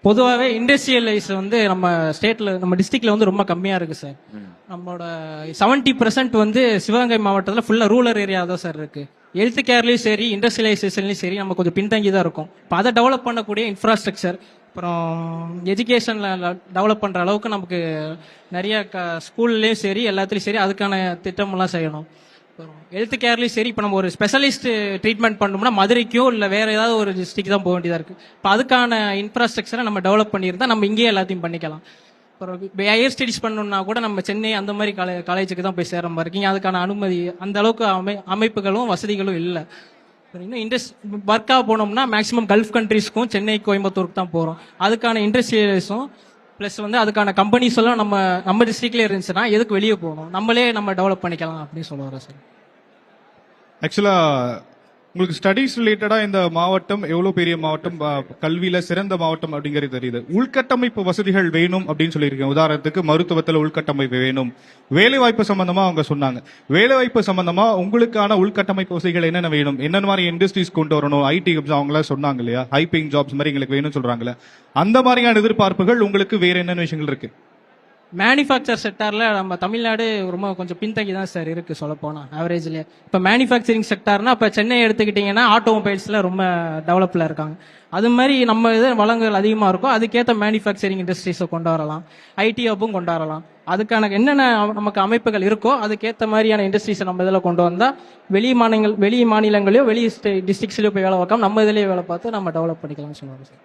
பொதுவாகவே இண்டஸ்ட்ரியலைஸ் வந்து நம்ம ஸ்டேட்ல நம்ம டிஸ்ட்ரிக்ட்ல வந்து ரொம்ப கம்மியா இருக்கு சார். நம்மளோட 70% வந்து சிவகங்கை மாவட்டத்தில் ஃபுல்லா ரூரல் ஏரியா தான் சார் இருக்கு. ஹெல்த் கேர்லயும் சரி இண்டஸ்ட்ரியலைசேஷன்லயும் சரி நம்ம கொஞ்சம் பின்தங்கி தான் இருக்கும். இப்போ அதை டெவலப் பண்ணக்கூடிய இன்ஃப்ராஸ்ட்ரக்சர் அப்புறம் எஜுகேஷன்ல டெவலப் பண்ற அளவுக்கு நமக்கு நிறைய ஸ்கூல்லையும் சரி எல்லாத்துலயும் சரி அதுக்கான திட்டமெல்லாம் செய்யணும். ஹெல்த் கேர்லயும் சரி இப்போ நம்ம ஒரு ஸ்பெஷலிஸ்ட் ட்ரீட்மெண்ட் பண்ணோம்னா மதுரைக்கோ இல்லை வேற ஏதாவது ஒரு டிஸ்ட்ரிக்ட் தான் போக வேண்டியதா இருக்கு. இப்போ அதுக்கான இன்ஃப்ராஸ்ட்ரக்சரை நம்ம டெவலப் பண்ணியிருந்தா நம்ம இங்கேயே எல்லாத்தையும் பண்ணிக்கலாம். அப்புறம் ஹையர் ஸ்டடிஸ் பண்ணணும்னா கூட நம்ம சென்னை அந்த மாதிரி காலேஜுக்கு தான் போய் சேர மாதிரி இருக்கீங்க. அதுக்கான அனுமதி அந்த அளவுக்கு அமைப்புகளும் வசதிகளும் இல்லை. இன்னும் ஒர்க்காக போனோம்னா மேக்ஸிமம் கல்ஃப் கண்ட்ரீஸ்க்கும் சென்னை கோயம்புத்தூருக்கு தான் போகிறோம். அதுக்கான இண்டஸ்ட்ரியலிஸும் ப்ளஸ் வந்து அதுக்கான கம்பெனிஸ் எல்லாம் நம்ம டிஸ்ட்ரிக்ட்லேயே இருந்துச்சுன்னா எதுக்கு வெளியே போகணும், நம்மளே நம்ம டெவலப் பண்ணிக்கலாம் அப்படின்னு சொல்லுவார் சார். ஆக்சுவலா உங்களுக்கு ஸ்டடீஸ் ரிலேட்டடா இந்த மாவட்டம் எவ்வளவு பெரிய மாவட்டம், கல்வியில சிறந்த மாவட்டம் அப்படிங்கிறது தெரியுது. உள்கட்டமைப்பு வசதிகள் வேணும் அப்படின்னு சொல்லியிருக்கேன். உதாரணத்துக்கு மருத்துவத்தில் உள்கட்டமைப்பு வேணும், வேலைவாய்ப்பு சம்பந்தமா அவங்க சொன்னாங்க. வேலைவாய்ப்பு சம்பந்தமா உங்களுக்கான உள்கட்டமைப்பு வசதிகள் என்னென்ன வேணும், என்னென்ன மாதிரி இண்டஸ்ட்ரீஸ் கொண்டு வரணும், ஐடி அவங்கள சொன்னாங்க இல்லையா, ஹை பேயிங் ஜாப்ஸ் மாதிரி எங்களுக்கு வேணும்னு சொல்றாங்களே, அந்த மாதிரியான எதிர்பார்ப்புகள் உங்களுக்கு வேற என்னென்ன விஷயங்கள் இருக்கு? மேனுஃபேக்சர் செக்டார்ல நம்ம தமிழ்நாடு ரொம்ப கொஞ்சம் பின்தங்கி தான் சார் இருக்கு சொல்ல போனா ஆவரேஜ்ல. இப்ப மேனுஃபேக்சரிங் செக்டார்னா இப்ப சென்னை எடுத்துக்கிட்டீங்கன்னா ஆட்டோமொபைல்ஸ்ல ரொம்ப டெவலப்ல இருக்காங்க. அது மாதிரி நம்ம இது வளங்கள் அதிகமா இருக்கும், அதுக்கேற்ற மேனுஃபேக்சரிங் இண்டஸ்ட்ரீஸை கொண்டு வரலாம், ஐடி ஹப்பும் கொண்டு வரலாம். அதுக்கான என்னென்ன நமக்கு அமைப்புகள் இருக்கோ அதுக்கேற்ற மாதிரியான இண்டஸ்ட்ரீஸை நம்ம இதில் கொண்டு வந்தா வெளி மாநிலங்களையோ வெளி டிஸ்ட்ரிக்ட்ஸ்லயோ போய் வேலை பார்க்காம நம்ம இதிலேயே வேலை பார்த்து நம்ம டெவலப் பண்ணிக்கலாம்னு சொல்லுவாங்க சார்.